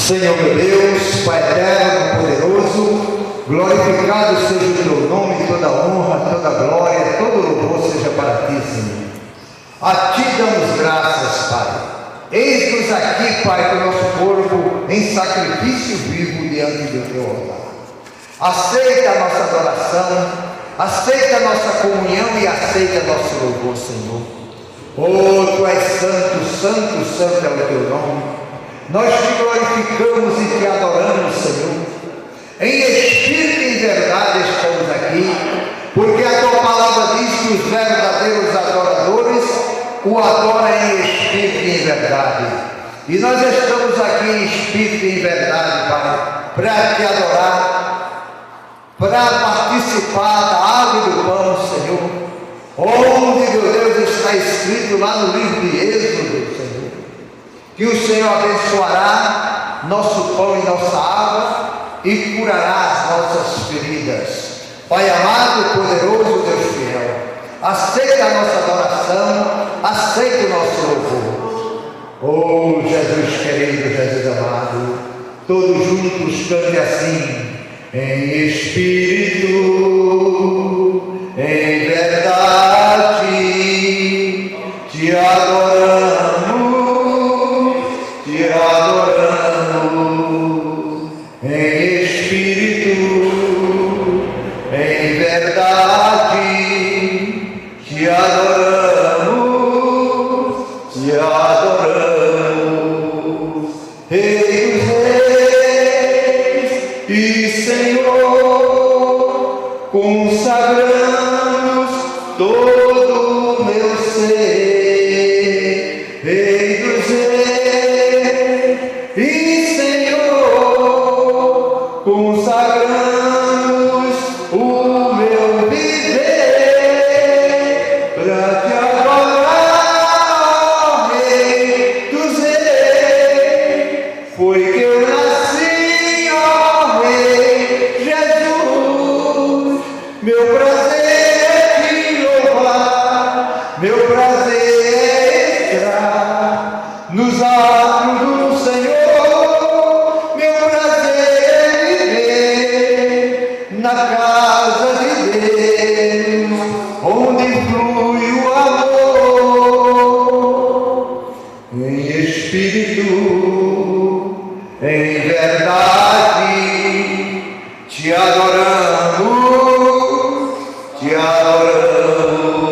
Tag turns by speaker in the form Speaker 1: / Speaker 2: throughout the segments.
Speaker 1: Senhor meu Deus, Pai eterno, poderoso, glorificado seja o teu nome, toda honra, toda glória, todo louvor seja para ti, Senhor. A ti damos graças, Pai. Eis-nos aqui, Pai, com o nosso corpo em sacrifício vivo diante do teu altar. Aceita a nossa adoração, aceita a nossa comunhão e aceita nosso louvor, Senhor. Oh, tu és santo, santo, santo é o teu nome. Nós te glorificamos e te adoramos, Senhor. Em espírito e em verdade estamos aqui, porque a tua palavra diz que os verdadeiros adoradores o adoram em espírito e em verdade. E nós estamos aqui em espírito e em verdade, Pai, para te adorar, para participar da água e do pão, Senhor. Onde, meu Deus, está escrito lá no livro de Êxodo, Senhor, que o Senhor abençoará nosso pão e nossa água e curará as nossas feridas. Pai amado, poderoso, Deus fiel, aceita a nossa adoração, aceita o nosso louvor. Oh, Jesus querido, Jesus amado, todos juntos cante assim: em espírito, em verdade, te adoramos, te adoramos, em espírito, em verdade, te adoramos, te adoramos, Rei dos Reis e Senhor, consagramos todo o meu ser, Rei dos Reis e Senhor, consagramos o meu viver para te adorar, Rei dos Reis. Foi que eu nasci, ó Rei Jesus, meu prazer é te louvar, meu prazer é entrar nos atos do Senhor, meu prazer é viver na casa de Deus, onde flui o amor, em espírito, em verdade, te adoramos, te adoramos,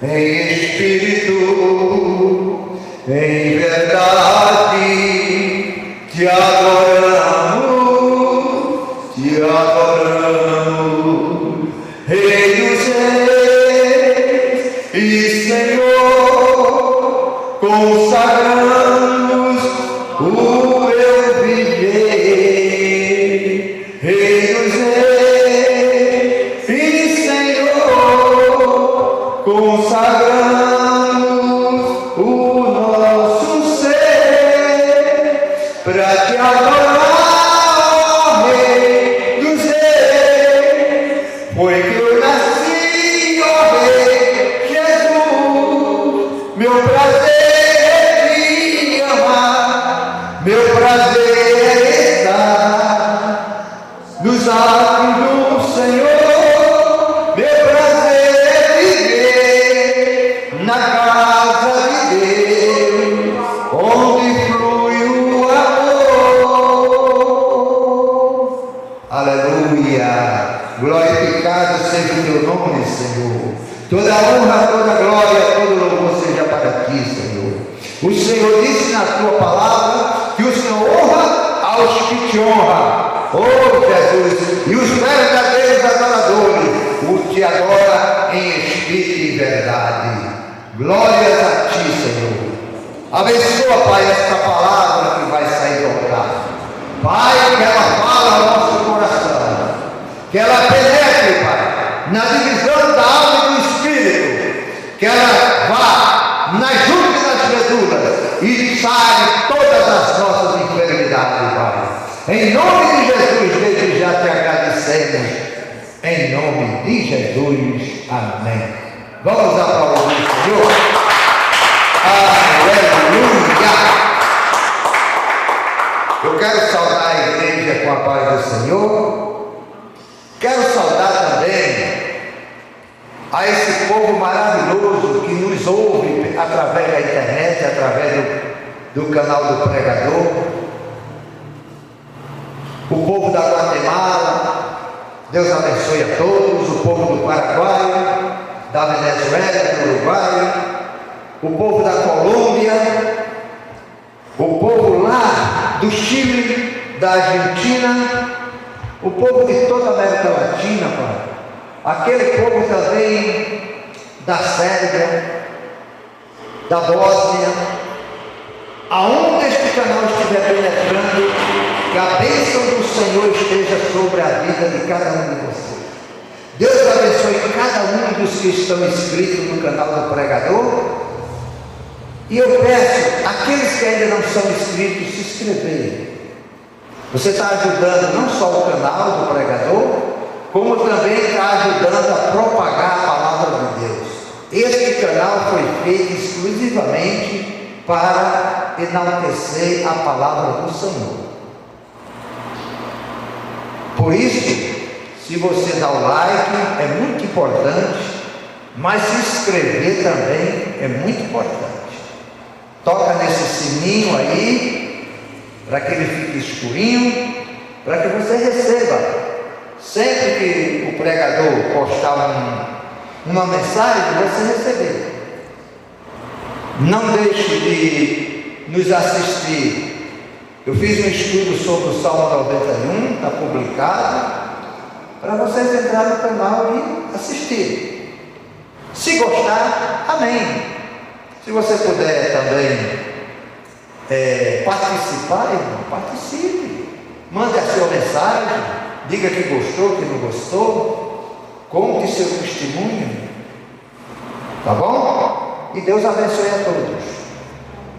Speaker 1: em espírito, em verdade, te adoramos, te adoramos, Rei dos Reis e Senhor, consagramos o meu viver, Rei dos Reis e Senhor, consagramos o nosso ser para te adorar, Rei dos Reis. Foi que eu nasci, ó Rei Jesus, meu prazer é te amar, meu prazer é estar nos atos do Senhor, meu prazer é viver na casa de Deus, onde flui o amor. Aleluia, glorificado seja o teu nome, Senhor. Toda honra, toda glória, todo louvor seja para ti, Senhor. O Senhor disse na tua palavra que o Senhor honra aos que te honram. Oh Jesus, e os verdadeiros adoradores o te adoram em espírito e verdade. Glórias a ti, Senhor. Abençoa, Pai, esta palavra que vai sair do altar. Pai, que ela fala ao nosso coração, que ela penetre, Pai, na divisão da alma e do espírito, que ela vá nas juntas e nas medulas e sare todas as nossas enfermidades, Pai. Em nome de Jesus, desde já te agradecemos. Em nome de Jesus, amém. Vamos aplaudir o Senhor. Aleluia. do canal do Pregador, o povo da Guatemala, Deus abençoe a todos, o povo do Paraguai, da Venezuela, do Uruguai, o povo da Colômbia, o povo lá do Chile, da Argentina, o povo de toda a América Latina, Pai, aquele povo também da Sérvia, da Bósnia, aonde este canal estiver penetrando, que a bênção do Senhor esteja sobre a vida de cada um de vocês. Deus abençoe cada um dos que estão inscritos no canal do Pregador. E eu peço, aqueles que ainda não são inscritos, se inscreverem. Você está ajudando não só o canal do Pregador, como também está ajudando a propagar a palavra de Deus. Este canal foi feito exclusivamente para enaltecer a palavra do Senhor. Por isso, se você dá o like, é muito importante, mas se inscrever também é muito importante. Toca nesse sininho aí, para que ele fique escurinho, para que você receba, sempre que o pregador postar uma mensagem, você receber. Não deixe de nos assistir. Eu fiz um estudo sobre o Salmo 91, está publicado, para vocês entrarem no canal e assistir. Se gostar, amém. Se você puder também participar, irmão, participe. Mande a sua mensagem, diga que gostou, que não gostou, conte seu testemunho, tá bom? E Deus abençoe a todos.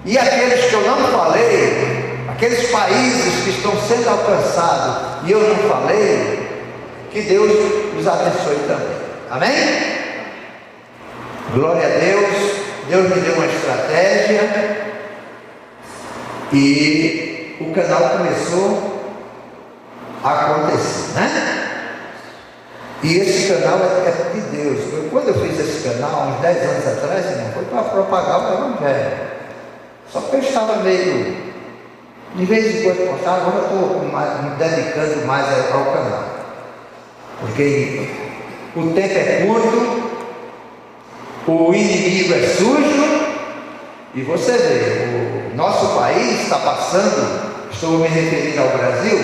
Speaker 1: E aqueles que eu não falei, aqueles países que estão sendo alcançados e eu não falei, que Deus os abençoe também. Amém? Glória a Deus. Deus me deu uma estratégia e o canal começou a acontecer, né? E esse canal é de Deus. Quando eu fiz esse canal, uns 10 anos atrás, não foi para propagar o Evangelho. Só que eu estava meio, de vez em quando postava, agora eu estou me dedicando mais ao canal. Porque o tempo é curto, o inimigo é sujo, e você vê, o nosso país está passando, estou me referindo ao Brasil,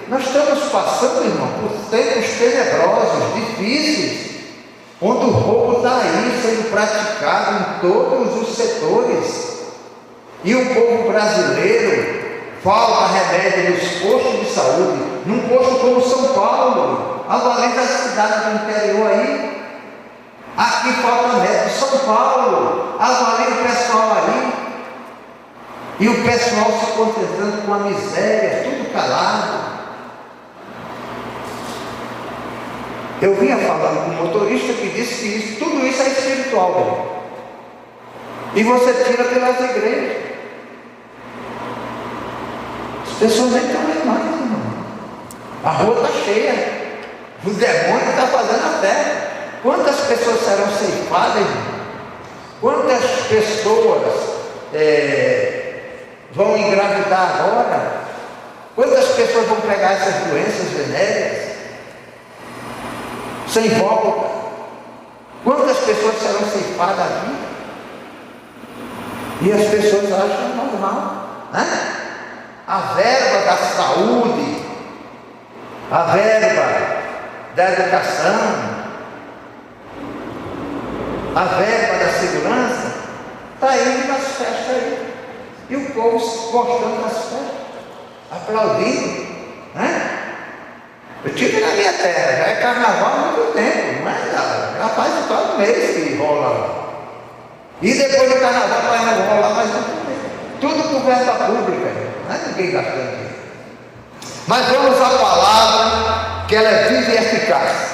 Speaker 1: nós estamos passando, irmão, por tempos tenebrosos, difíceis, onde o roubo está aí sendo praticado em todos os setores, e o povo brasileiro falta remédio nos postos de saúde, num posto como São Paulo, além da cidade do interior aí. Aqui falta médico, São Paulo, avalie o pessoal ali, e o pessoal se contentando com a miséria, tudo calado. Eu vinha falando com um motorista que disse que tudo isso é espiritual, e você tira pelas igrejas. As pessoas nem estão aí mais, irmão. A rua está cheia, o demônio está fazendo a festa. Quantas pessoas serão ceifadas, irmão? Quantas pessoas vão engravidar agora? Quantas pessoas vão pegar essas doenças venéreas sem volta? Quantas pessoas serão ceifadas à vida? E as pessoas acham normal, né? A verba da saúde, a verba da educação, a verba da segurança está indo nas festas aí, e o povo gostando das festas, aplaudindo, né? Eu tive na minha terra, já é carnaval há muito tempo, mas já faz todo mês que rola, e depois do carnaval vai rolar mais um mês, tudo por verba pública, não é ninguém gastando dinheiro. Mas vamos à palavra, que ela é viva e eficaz.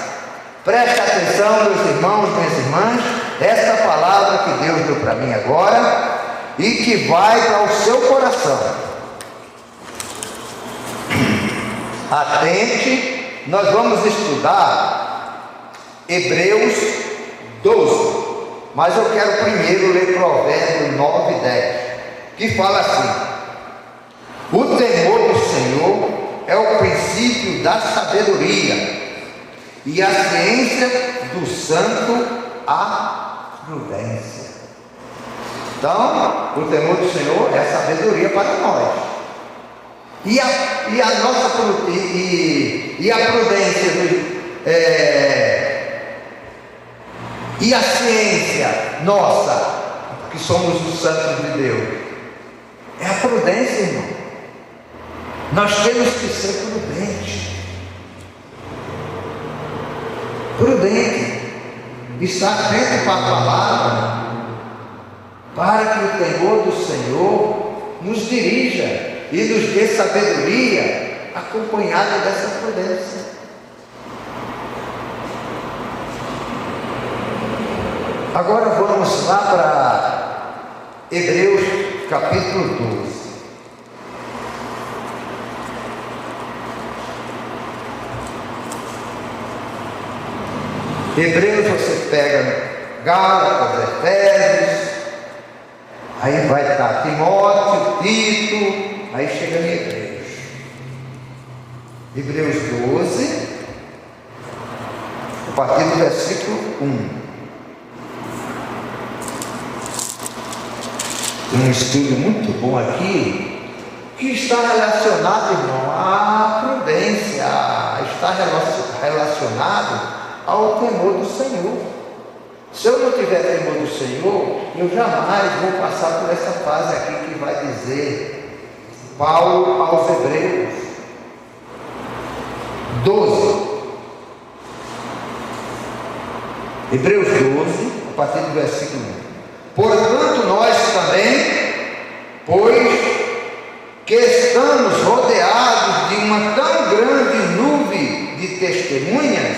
Speaker 1: Preste atenção, meus irmãos, minhas irmãs, essa palavra que Deus deu para mim agora e que vai para o seu coração. Atente, nós vamos estudar Hebreus 12, mas eu quero primeiro ler Provérbios 9 e 10, que fala assim: O temor do Senhor é o princípio da sabedoria, e a ciência do santo, a prudência. Então, o temor do Senhor é a sabedoria para nós. E a prudência, e a ciência nossa, que somos os santos de Deus, é a prudência, irmão. Nós temos que ser prudentes. Prudente, estar atento para a palavra, para que o temor do Senhor nos dirija e nos dê sabedoria, acompanhada dessa prudência. Agora vamos lá para Hebreus capítulo 12. Hebreus você pega Gálatas, Efésios, aí vai estar Timóteo, Tito, aí chega em Hebreus. Hebreus 12, a partir do versículo 1. Tem um estudo muito bom aqui, que está relacionado, irmão, à prudência, está relacionado ao temor do Senhor. Se eu não tiver temor do Senhor, eu jamais vou passar por essa fase aqui que vai dizer Paulo aos Hebreus 12. Hebreus 12, a partir do versículo 1. Portanto, nós também, pois que estamos rodeados de uma tão grande nuvem de testemunhas,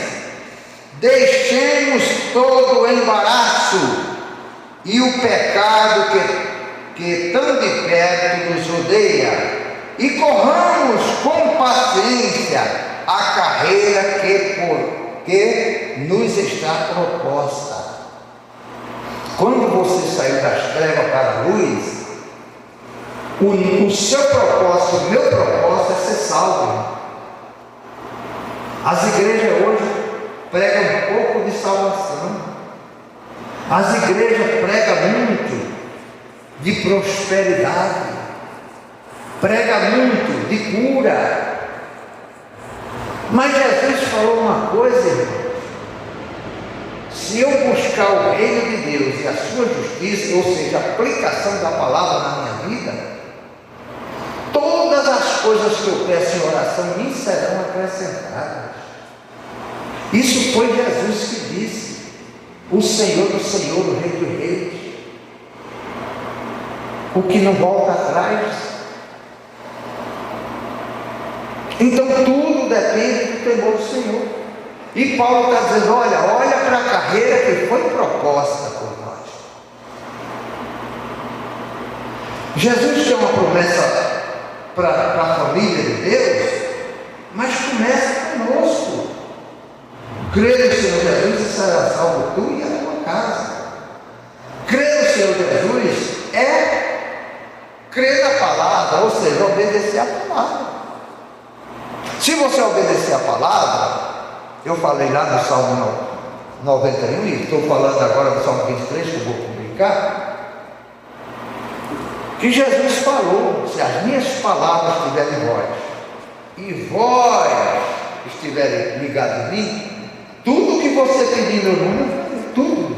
Speaker 1: deixemos todo o embaraço e o pecado que tão de perto nos rodeia, e corramos com paciência a carreira que nos está proposta. Quando você sair das trevas para a luz, o seu propósito, o meu propósito é ser salvo. As igrejas hoje pregam um pouco de salvação. As igrejas pregam muito de prosperidade, pregam muito de cura. Mas Jesus falou uma coisa, irmão. Se eu buscar o reino de Deus e a sua justiça, ou seja, a aplicação da palavra na minha vida, todas as coisas que eu peço em oração me serão acrescentadas. Isso foi Jesus que disse, o Senhor do Senhor, o Rei dos Reis, o que não volta atrás. Então tudo depende do temor do Senhor. E Paulo está dizendo, olha para a carreira que foi proposta por nós. Jesus tem uma promessa para a família de Deus, mas começa conosco. Crê no Senhor Jesus e será salvo tu e a tua casa. Crer no Senhor Jesus é crer na palavra, ou seja, obedecer a palavra. Se você obedecer a palavra, eu falei lá no Salmo 91, e estou falando agora do Salmo 23, que eu vou publicar, que Jesus falou, se as minhas palavras estiverem em vós, e vós estiverem ligados em mim, tudo que você pedir no mundo, tudo.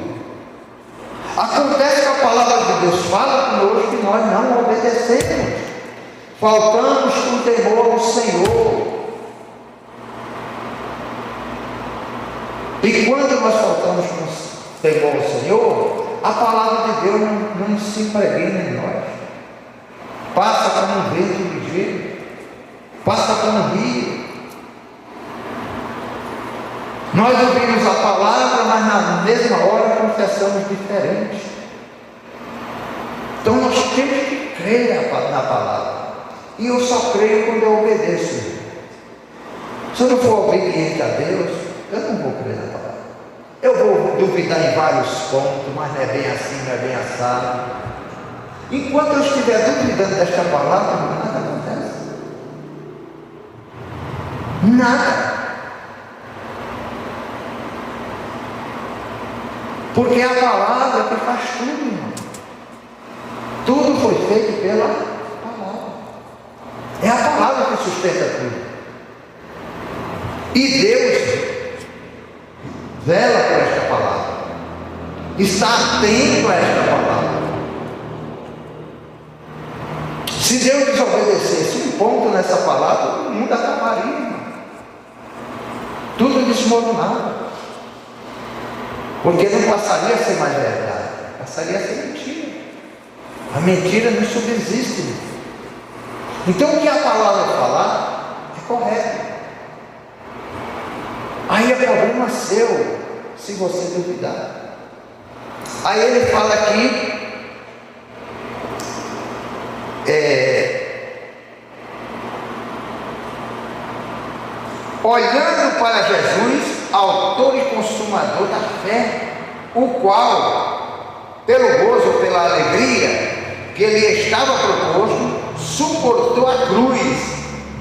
Speaker 1: Acontece que a palavra de Deus fala conosco e nós não obedecemos. Faltamos com o temor do Senhor. E quando nós faltamos com o temor ao Senhor, a palavra de Deus não se impregna em nós. Passa como um vento ligeiro, passa como um rio. Nós ouvimos a palavra, mas na mesma hora confessamos diferente. Então nós temos que crer na palavra. E eu só creio quando eu obedeço. Se eu não for obediente a Deus, eu não vou crer na palavra. Eu vou duvidar em vários pontos, mas não é bem assim, não é bem assado. Enquanto eu estiver duvidando desta palavra, nada acontece. Nada. Porque é a palavra que faz tudo, irmão. Tudo foi feito pela palavra. É a palavra que sustenta tudo. E Deus vela por esta palavra. Está atento a esta palavra. Se Deus desobedecesse um ponto nessa palavra, o mundo acabaria, irmão. Tudo desmoronava. Porque não passaria a ser mais verdade, passaria a ser mentira. A mentira não subsiste. Então o que a palavra falar é correto. Aí é problema seu, se você duvidar. Aí ele fala aqui, olhando para Jesus, autor e consumador da fé, o qual, pelo gozo, pela alegria que lhe estava proposto, suportou a cruz,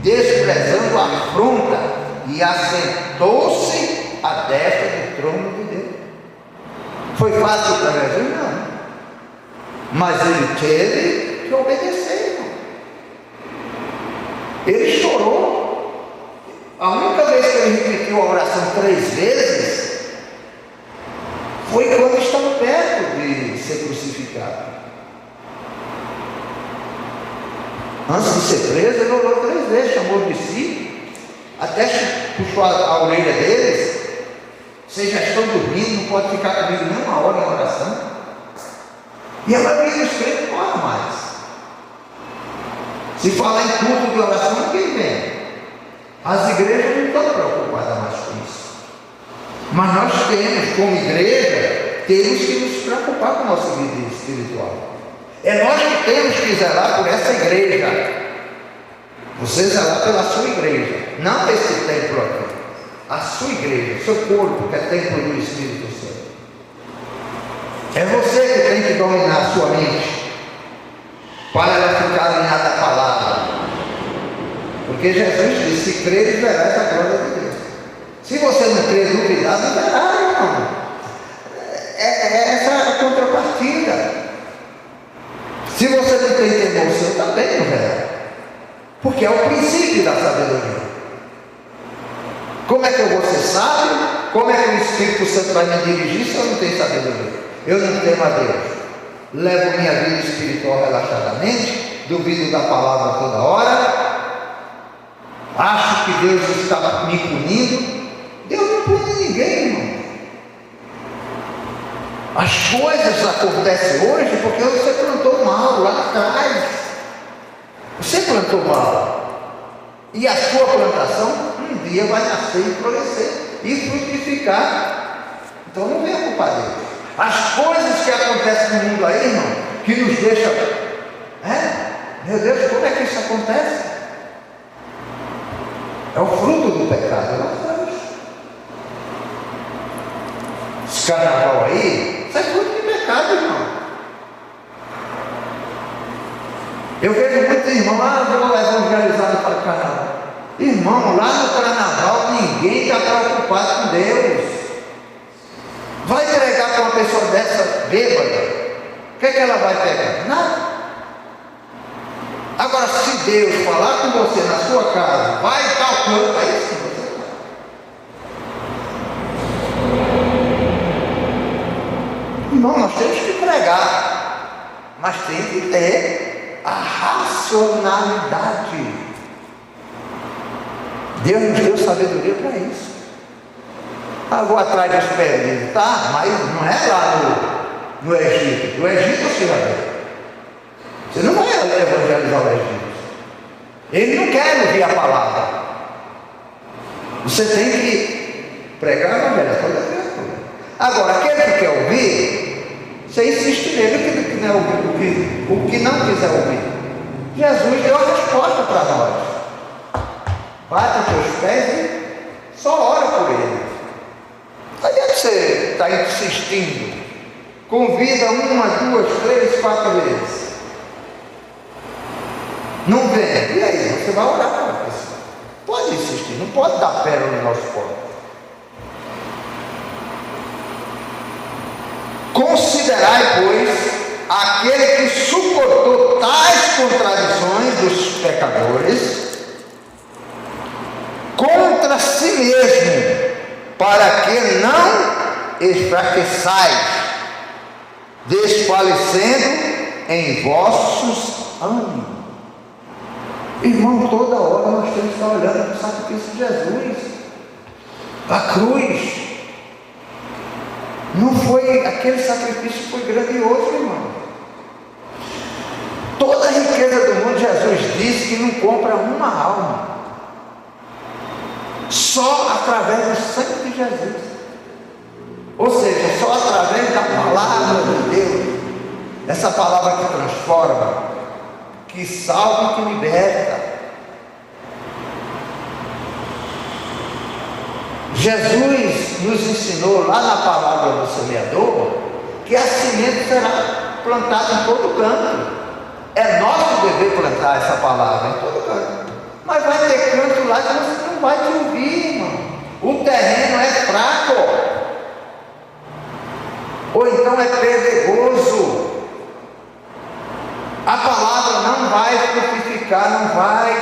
Speaker 1: desprezando a afronta, e assentou-se à destra do trono de Deus. Foi fácil para Jesus? Não. Mas ele teve que obedecer, irmão. Ele chorou. A única vez que ele repetiu a oração 3 vezes foi quando estava perto de ser crucificado. Antes de ser preso, ele orou 3 vezes, chamou de si, até puxou a orelha deles. Vocês já estão dormindo, não pode ficar comigo nem uma hora em oração. E a maioria dos crentes não ora mais. Se falar em culto de oração, ninguém vem. As igrejas não estão preocupadas mais com isso. Mas nós temos, como igreja, temos que nos preocupar com a nossa vida espiritual. É nós que temos que zelar por essa igreja. Você zelar pela sua igreja, não esse templo aqui. A sua igreja, seu corpo, que é templo do Espírito Santo. É você que tem que dominar a sua mente para ela ficar alinhada à palavra. Porque Jesus disse: se creres, verás a glória de Deus. Se você não crer, duvidar, não verá, irmão. Essa é a contrapartida. Se você não tem temor seu, também não verá. Porque é o princípio da sabedoria. Como é que eu vou ser sábio? Como é que o Espírito Santo vai me dirigir se eu não tenho sabedoria? Eu não temo a Deus. Levo minha vida espiritual relaxadamente, duvido da palavra toda hora, acho que Deus está me punindo. Deus não pune ninguém, irmão. As coisas acontecem hoje porque você plantou mal lá atrás. Você plantou mal. E a sua plantação um dia vai nascer e florescer e frutificar. Então não venha culpar Deus. As coisas que acontecem no mundo aí, irmão, que nos deixam, meu Deus, como é que isso acontece? É o fruto do pecado lá atrás. Esse carnaval aí, isso é fruto de pecado, irmão. Eu vejo muitos irmãos, vou evangelizar para o carnaval. Irmão, lá no carnaval ninguém está preocupado com Deus. Vai pregar para uma pessoa dessa bêbada, o que ela vai pegar? Nada. Agora, se Deus falar com você na sua casa, vai tal canto, aí sim você vai. Irmão, nós temos que pregar, mas tem que ter a racionalidade. Deus nos deu sabedoria para isso. Vou atrás dos perdidos, tá? Mas não é lá no Egito. No Egito você vai ver. Você não vai evangelizar o Egito. Ele não quer ouvir a palavra. Você tem que pregar a evangelho toda criatura. Agora, aquele que quer ouvir, você insiste nele que não ouvir, o que não quiser ouvir. Jesus deu a resposta para nós. Bate os teus pés e só ora por ele. Aí é que você está insistindo. Convida 1, 2, 3, 4 vezes. Não vem. E aí? Você vai orar para a pessoa. Pode pode insistir, não pode dar pérola no nosso corpo. Considerai, pois, aquele que suportou tais contradições dos pecadores contra si mesmo, para que não enfraqueçais, desfalecendo em vossos ânimos. Irmão, toda hora nós temos que estar olhando para o sacrifício de Jesus, a cruz. Não foi, aquele sacrifício foi grandioso, irmão. Toda a riqueza do mundo, Jesus disse que não compra uma alma, só através do sangue de Jesus, ou seja, só através da palavra de Deus, essa palavra que transforma, que salva e que liberta. Jesus nos ensinou lá na palavra do semeador que a semente será plantada em todo canto. É nosso dever plantar essa palavra em todo canto. Mas vai ter canto lá que você não vai te ouvir, irmão. O terreno é fraco, ou então é pedregoso. A palavra não vai frutificar, não vai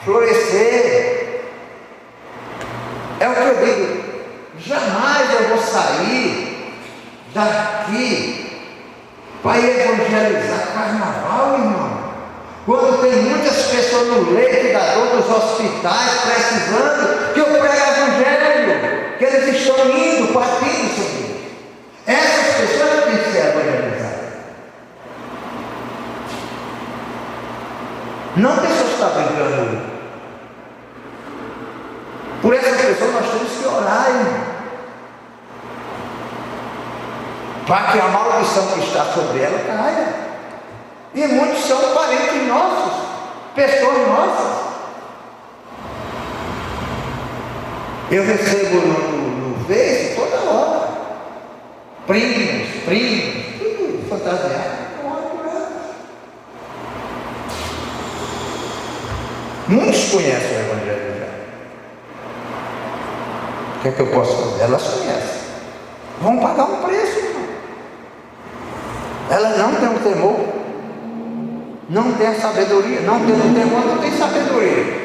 Speaker 1: florescer. É o que eu digo, jamais eu vou sair daqui para evangelizar carnaval, irmão. Quando tem muitas pessoas no leito da dor dos hospitais precisando que eu pregue evangelho, que eles estão indo, partindo sobre isso. Essas pessoas têm que ser evangelizadas. Não pessoas que estão brincando. Por essas pessoas nós temos que orar, irmão, para que a maldição que está sobre ela caia. E muitos são parentes nossos, pessoas nossas. Eu recebo no Face toda hora primos, tudo fantasiado. Muitos conhecem o Evangelho já. O que é que eu posso fazer? Elas conhecem. Vão pagar um preço, irmão. Elas não têm um temor, não tem a sabedoria, não tem um temor, não tem sabedoria.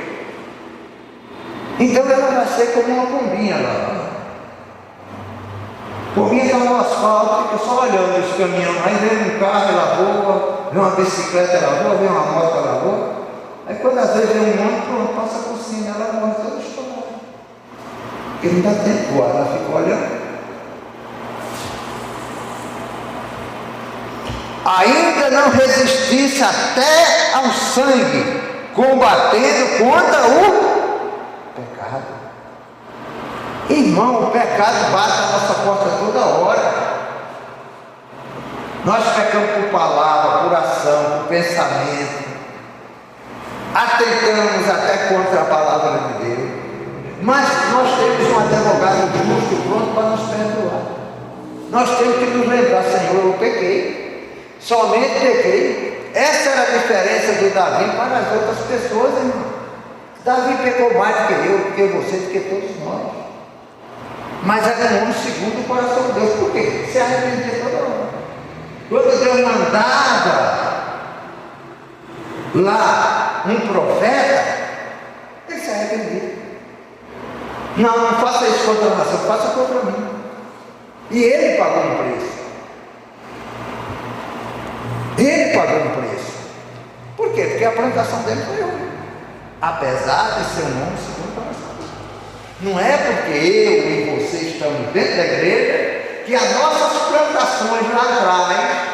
Speaker 1: Então ela vai ser como uma pombinha lá. Pombinha está no asfalto, fica só olhando os caminhões. Aí vem um carro, ela voa, vem uma bicicleta, ela voa, vem uma moto, ela voa. Aí quando às vezes vem um monte, pronto, passa por cima, ela morre toda estourada. Porque não dá tempo de voar, ela fica olhando. Ainda não resistisse até ao sangue, combatendo contra o pecado. Irmão, o pecado bate na nossa porta toda hora. Nós pecamos por palavra, por ação, por pensamento, atentamos até contra a palavra de Deus. Mas nós temos um advogado justo pronto para nos perdoar. Nós temos que nos lembrar, Senhor, eu pequei. Somente pequei. Essa era a diferença do Davi para as outras pessoas, irmão. Davi pecou mais do que eu, do que você, do que todos nós. Mas era um homem segundo o coração de Deus. Por quê? Se arrependia toda hora. Quando Deus mandava lá um profeta, ele se arrependia. Não faça isso contra a nação, faça contra mim. E ele pagou um preço. Ele pagou um preço. Por quê? Porque a plantação dele foi ruim. Apesar de ser um homem segundo o coração. Não é porque eu e você estamos dentro da igreja que as nossas plantações lá atrás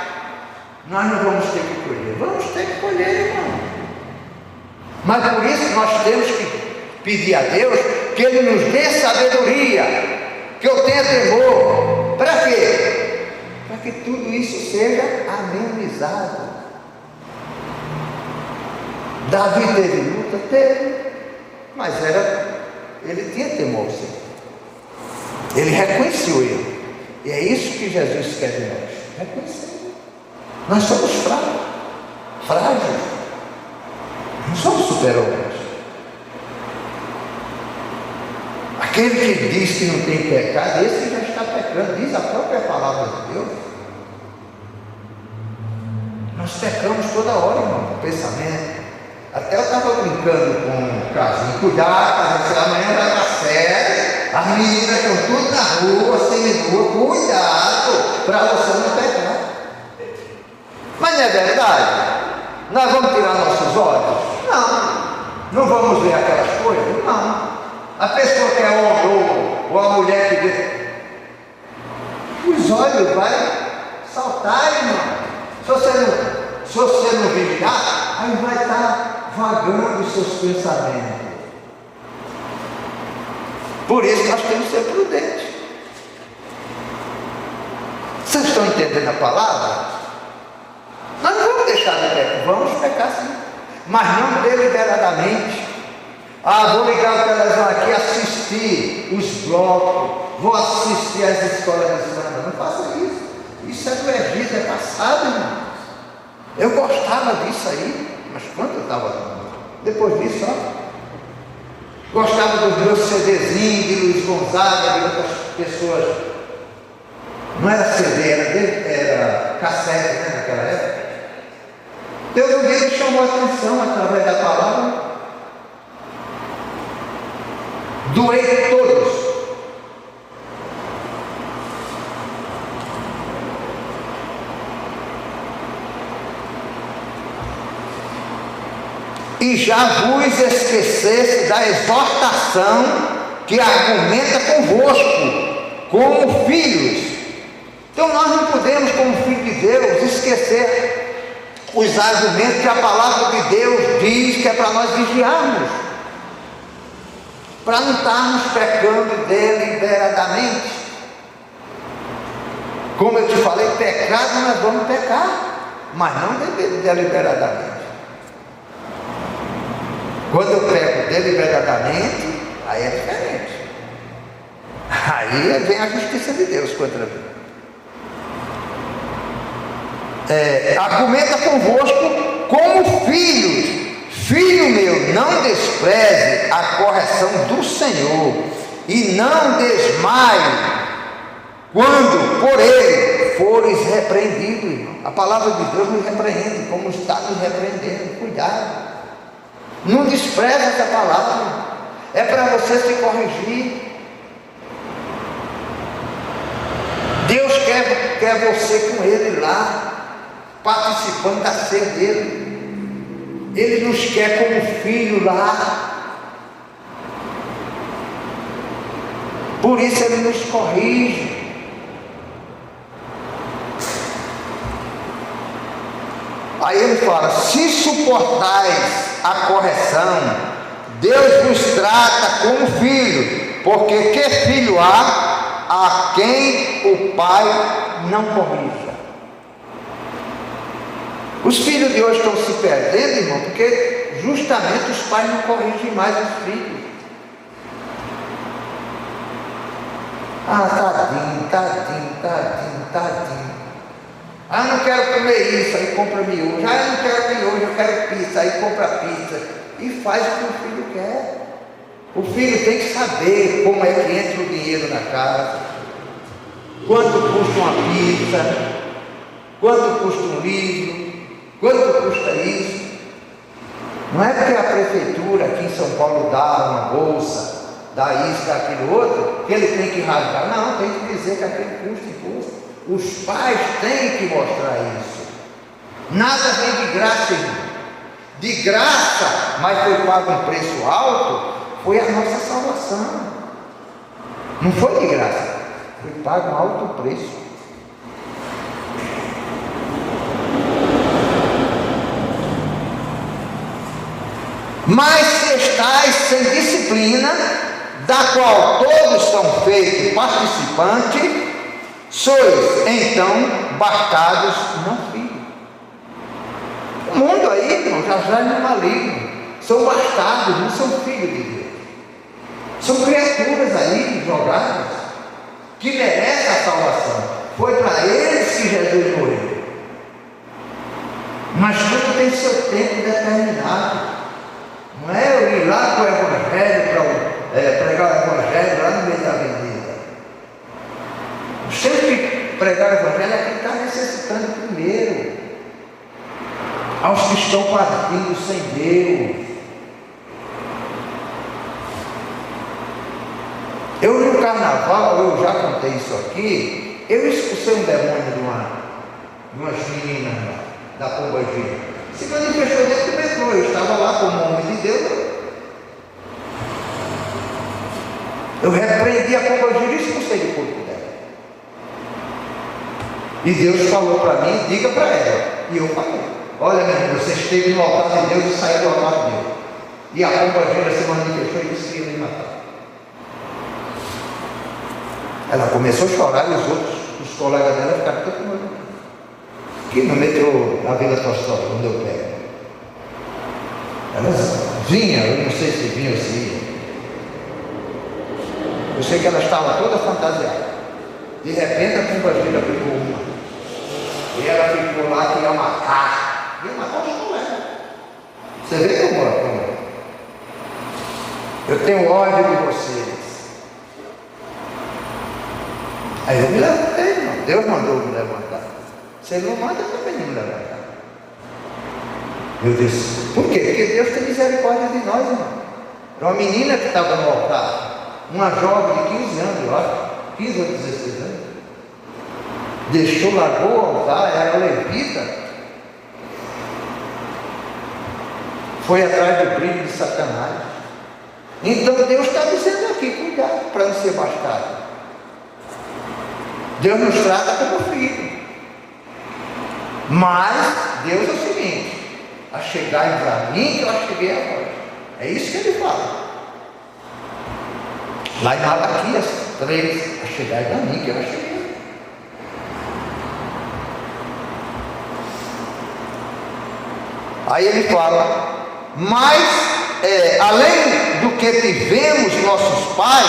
Speaker 1: nós não vamos ter que colher. Vamos ter que colher, irmão. Mas por isso nós temos que pedir a Deus que Ele nos dê sabedoria, que eu tenha temor. Para quê? Para que tudo isso seja amenizado. Davi teve luta? Teve, mas ele tinha temor, sim. Ele reconheceu ele. E é isso que Jesus quer de nós. Reconhecer. Nós somos frágeis. Não somos super-homens. Aquele que diz que não tem pecado, esse já está pecando, diz a própria palavra de Deus. Nós pecamos toda hora, irmão, com pensamento. Até eu estava brincando com o Casinho, cuidado, amanhã vai dar férias, as meninas estão tudo na rua, seminua, cuidado, para você não pecar. Mas não é verdade? Nós vamos tirar nossos olhos? Não. Não vamos ver aquelas coisas? Não. A pessoa que é homem ou a mulher que vê, os olhos vai saltar, irmão. Se você não vigiar, aí vai estar vagando os seus pensamentos. Por isso nós temos que ser prudentes. Vocês estão entendendo a palavra? Nós não vamos deixar de pecar, vamos pecar sim, mas não deliberadamente. Vou ligar a televisão aqui, assistir os blocos, vou assistir as escolas de samba. Não faça isso. Isso é do Egito, é passado, irmão. Eu gostava disso aí, mas quando eu estava depois disso, gostava dos meus CDzinhos, de Luiz Gonzaga, de outras pessoas. Não era CD, era cassete, né, naquela época. Deus um dia me chamou a atenção através da palavra. Doei todos. E já vos esquecesse da exortação que argumenta convosco, como filhos. Então nós não podemos, como filho de Deus, esquecer os argumentos que a palavra de Deus diz que é para nós vigiarmos, para não estarmos pecando deliberadamente. Como eu te falei, pecado nós vamos pecar, mas não deliberadamente. Quando eu peco deliberadamente, aí é diferente. Aí vem a justiça de Deus contra mim. Argumenta convosco como filhos. Filho meu, não despreze a correção do Senhor, e não desmaie quando por ele fores repreendido, irmão. A palavra de Deus nos repreende, como está nos repreendendo. Cuidado. Não despreze essa palavra. É para você se corrigir. Deus quer você com Ele lá, participando da ceia dele. Ele nos quer como filho lá. Por isso Ele nos corrige. Aí Ele fala: se suportais a correção, Deus vos trata como filho, porque que filho há a quem o pai não corrija? Os filhos de hoje estão se perdendo, irmão, porque justamente os pais não corrigem mais os filhos. Tadinho. Não quero comer isso, aí compra miojo. Eu não quero miojo, eu quero pizza, aí compra pizza. E faz o que o filho quer. O filho tem que saber como é que entra o dinheiro na casa, quanto custa uma pizza, quanto custa um livro, quanto custa isso. Não é porque a prefeitura aqui em São Paulo dá uma bolsa, dá isso, dá aquilo outro, que ele tem que rasgar. Não, tem que dizer que aquele custa imposto. Os pais têm que mostrar isso. Nada vem de graça, irmão. De graça, mas foi pago um preço alto, foi a nossa salvação. Não foi de graça, foi pago um alto preço. Mas se estáis sem disciplina, da qual todos são feitos participantes, sois então bastardos, não filhos. O mundo aí, irmão, já é maligno. São bastardos, não são filhos de Deus. São criaturas aí jogadas que merecem a salvação. Foi para eles que Jesus morreu. Mas tudo tem seu tempo determinado. Não é eu ir lá para o Evangelho, para pregar o Evangelho lá sem Deus. Eu no carnaval, eu já contei isso aqui, eu expulsei um demônio de umas meninas lá, da Pombagira. Se manifestou dentro do metrô, eu estava lá como homem de Deus. Eu repreendi a Pombagira e expulsei do corpo dela. E Deus falou para mim, diga para ela. E eu falei, olha minha irmã, você esteve no altar de Deus e saiu do altar de Deus. E a Pombagira se manifestou e disse que ia me matar. Ela começou a chorar e os colegas dela ficaram todos morando. Aqui no metrô, na Vila Tostória, onde eu pego. Elas vinham, eu não sei se vinham ou se iam. Eu sei que ela estava toda fantasiada. De repente a Pombagira pegou uma. E ela ficou lá que ia matar. Ia matar os colegas. Você vê como é? Eu tenho ódio de vocês. Aí eu me levantei, irmão. Deus mandou me levantar. Se Ele não manda, eu também não me levantar. Eu disse, por quê? Porque Deus tem misericórdia de nós, irmão. Era uma menina que estava no altar. Uma jovem de 15 anos, eu acho, 15 ou 16 anos, deixou, largou o altar, era levita, foi atrás do brilho de Satanás. Então Deus está dizendo aqui, cuidado para não ser bastardo. Deus nos trata como filho, mas Deus é o seguinte, achegai-vos a mim que eu acheguei a vós. É isso que Ele fala. Lá em Malaquias 3, achegai a mim que eu acheguei. Aí ele fala, mas além do que tivemos nossos pais,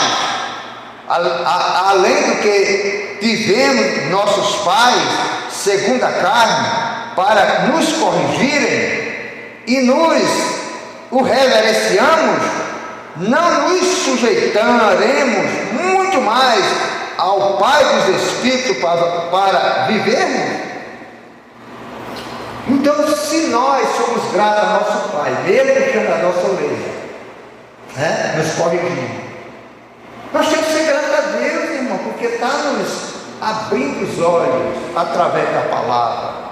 Speaker 1: além do que tivemos nossos pais, segundo a carne, para nos corrigirem, e nos o reverenciamos, não nos sujeitaremos muito mais ao Pai dos Espíritos para vivermos? Então, se nós somos gratos ao nosso Pai, mesmo deixando a nossa orelha, nos corrigindo, nós temos que ser gratos a Deus, irmão, porque está nos abrindo os olhos através da palavra.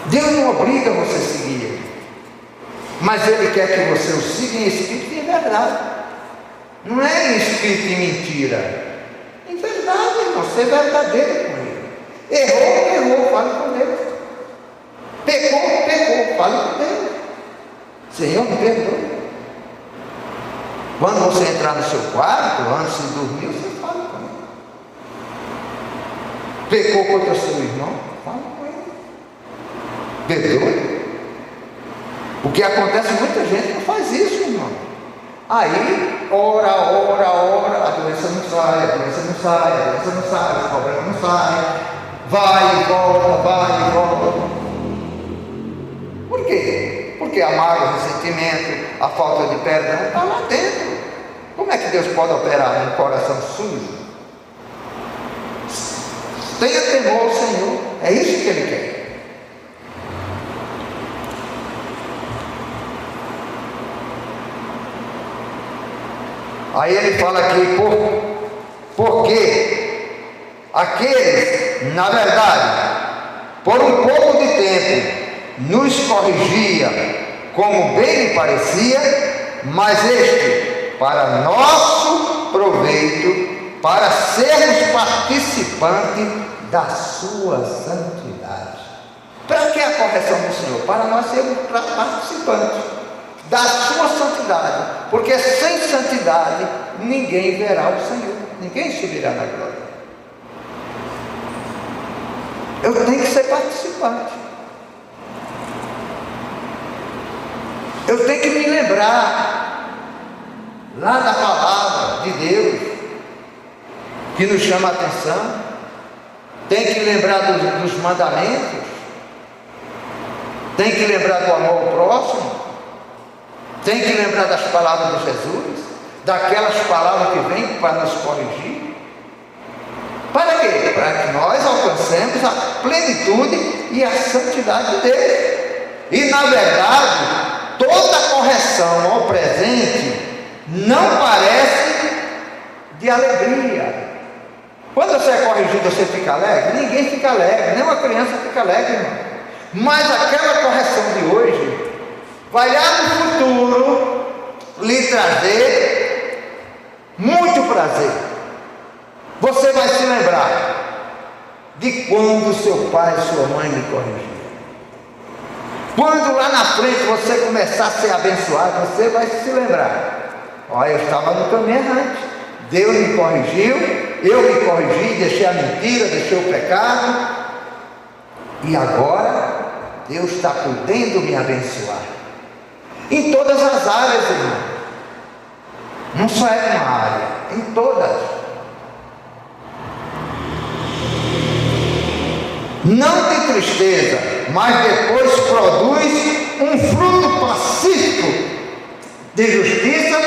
Speaker 1: Deus não obriga você a seguir, mas Ele quer que você o siga em espírito e em verdade. Não é em espírito e mentira. Em verdade, irmão, ser verdadeiro com Ele. Errou, fale com Deus. Pecou, fale com Deus. Senhor, me perdoe. Quando você entrar no seu quarto, antes de dormir, você fala com Ele. Pecou contra o seu irmão, fale com Ele. Perdoe. O que acontece, muita gente não faz isso, irmão. Aí, ora, a doença não sai, o problema não sai, vai e volta. Por quê? Porque a mágoa, o ressentimento, a falta de perdão está lá dentro. Como é que Deus pode operar num coração sujo? Tenha temor ao Senhor, é isso que Ele quer. Aí ele fala aqui, porque aqueles, na verdade, por um pouco de tempo, nos corrigia como bem lhe parecia, mas este, para nosso proveito, para sermos participantes da sua santidade. Para que a correção do Senhor? Para nós sermos participantes da sua santidade, porque sem santidade ninguém verá o Senhor, ninguém subirá na glória. Eu tenho que ser participante. Eu tenho que me lembrar lá da palavra de Deus que nos chama a atenção. Tem que lembrar dos mandamentos. Tem que lembrar do amor ao próximo. Tem que lembrar das palavras de Jesus, daquelas palavras que vêm para nos corrigir. Para quê? Para que nós alcancemos a plenitude e a santidade dele. E na verdade, toda correção ao presente não parece de alegria. Quando você é corrigido, você fica alegre? Ninguém fica alegre, nem uma criança fica alegre, irmão. Mas aquela correção de hoje vai lá no futuro lhe trazer muito prazer. Você vai se lembrar de quando seu pai e sua mãe lhe corrigiram. Quando lá na frente você começar a ser abençoado, você vai se lembrar: olha, eu estava no caminho errante, Deus me corrigiu, eu me corrigi, deixei a mentira, deixei o pecado, e agora Deus está podendo me abençoar em todas as áreas, irmão. Não só é uma área, em todas. Não tem tristeza, mas depois produz um fruto pacífico de justiça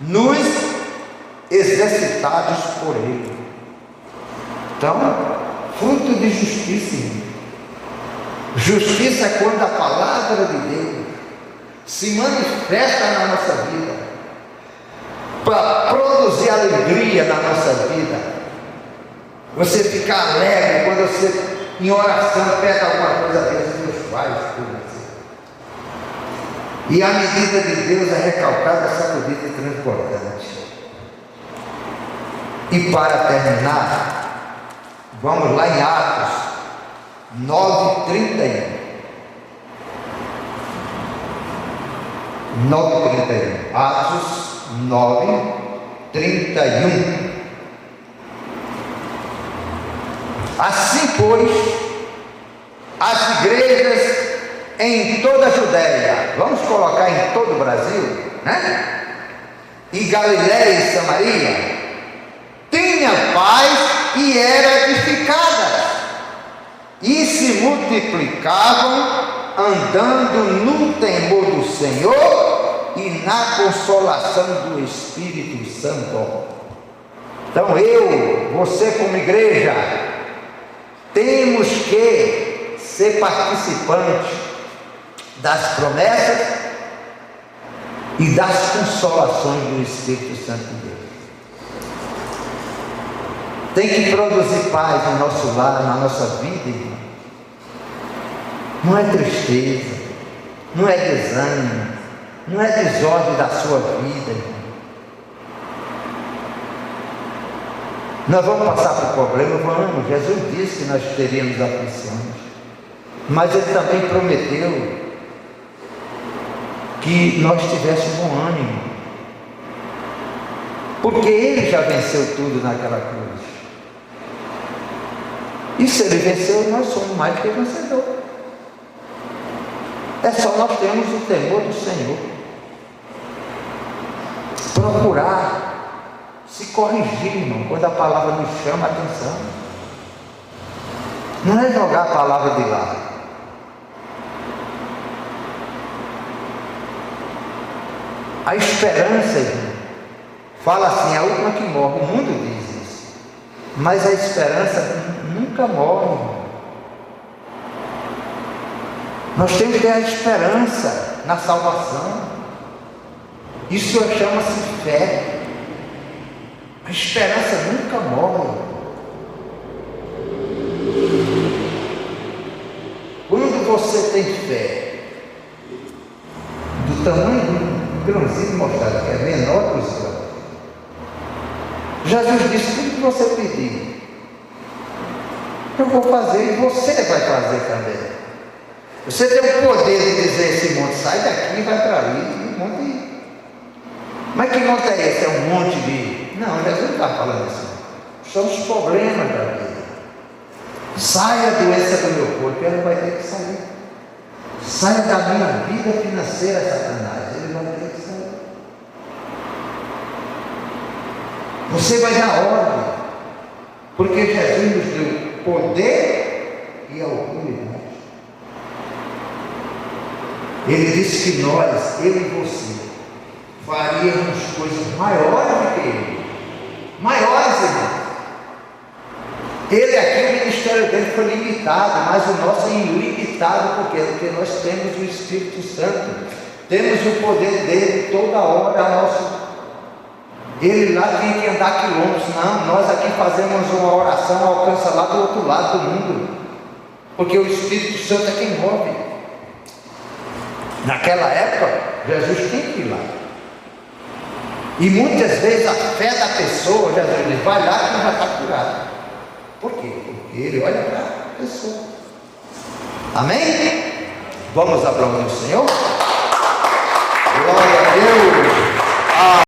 Speaker 1: nos exercitados por ele. Então, fruto de justiça. Justiça é quando a palavra de Deus se manifesta na nossa vida, para produzir alegria na nossa vida. Você fica alegre quando você, em oração, pede alguma coisa a Deus, Deus faz por você. E a medida de Deus é recalcada, sacudida e transportante. E para terminar, vamos lá em Atos 9:31. 9:31. Atos 9:31. Assim, pois, as igrejas em toda a Judéia, vamos colocar em todo o Brasil, né? E Galiléia e Samaria, tinha paz e era edificada, e se multiplicavam, andando no temor do Senhor e na consolação do Espírito Santo. Então você como igreja, temos que ser participantes das promessas e das consolações do Espírito Santo de Deus. Tem que produzir paz no nosso lar, na nossa vida, irmão. Não é tristeza, não é desânimo, não é desordem da sua vida, irmão. Nós vamos passar por problema, vamos. Jesus disse que nós teríamos aflições, mas Ele também prometeu que nós tivéssemos bom ânimo, porque Ele já venceu tudo naquela cruz. E se Ele venceu, nós somos mais que vencedores. É só nós termos o temor do Senhor, procurar se corrigir, irmão, quando a palavra nos chama a atenção. Não é jogar a palavra de lado. A esperança, irmão, fala assim, é a última que morre. O mundo diz isso, mas a esperança nunca morre, irmão. Nós temos que ter a esperança na salvação. Isso chama-se fé. A esperança nunca morre. Quando você tem fé do tamanho do grãozinho de mostarda, que é menor que os grãos, Jesus disse: tudo que você pedir, eu vou fazer e você vai fazer também. Você tem o poder de dizer: esse monte sai daqui e vai para ali, um monte. Mas que monte é esse? É um monte de... Não, Jesus não está falando assim. São os problemas da vida. Saia a doença do meu corpo, ele vai ter que sair. Saia da minha vida financeira, Satanás, ele vai ter que sair. Você vai dar ordem, porque Jesus nos deu poder e autoridade. Ele disse que nós, eu e você, faríamos coisas maiores do que ele. Maiores, irmãos. Ele aqui, o ministério dele foi limitado, mas o nosso é ilimitado, porque nós temos o Espírito Santo, temos o poder dele toda hora a nosso. Ele lá tem que andar quilômetros, não, nós aqui fazemos uma oração, alcança lá do outro lado do mundo, porque o Espírito Santo é quem move. Naquela época, Jesus tinha que ir lá, e muitas vezes a fé da pessoa, Jesus diz, vai lá que já está curado. Por quê? Porque ele olha para a pessoa. Amém? Vamos aplaudir o Senhor? Glória a Deus.